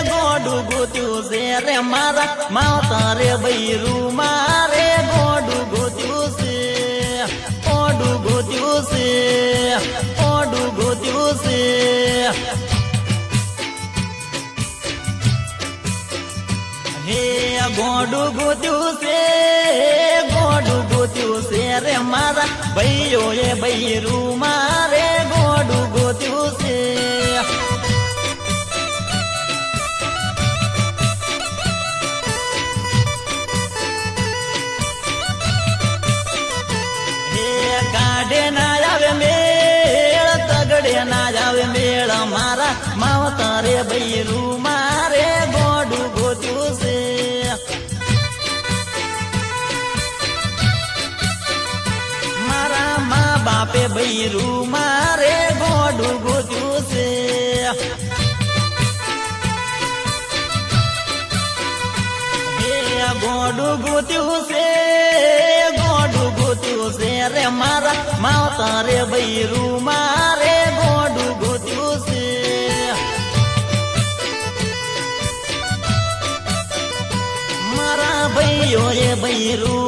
ગોડું ગોત્યું છે રે મારા માવતા રે બૈરું મારે ગોડું ગોત્યું છે ઓડું ગોત્યું છે ઓડું ગોત્યું છે હે ગોડું ગોત્યું છે રે મારા ભાઈઓ એ બૈરું મારે ગોડું ગોત્યું છે કાઢે ના આવે મેળ તગડે ના આવે મેળ મારા માવતા રે બૈરું મારે ગોડું ગોત્યું છે મારા મા બાપે બૈરું મારે ગોડું ગોત્યું છે ગોડું ગોત્યું છે રે મારા માવતા રે બૈરું મારે ગોડું ગોત્યું છે મારા ભાઈઓ એ બૈરું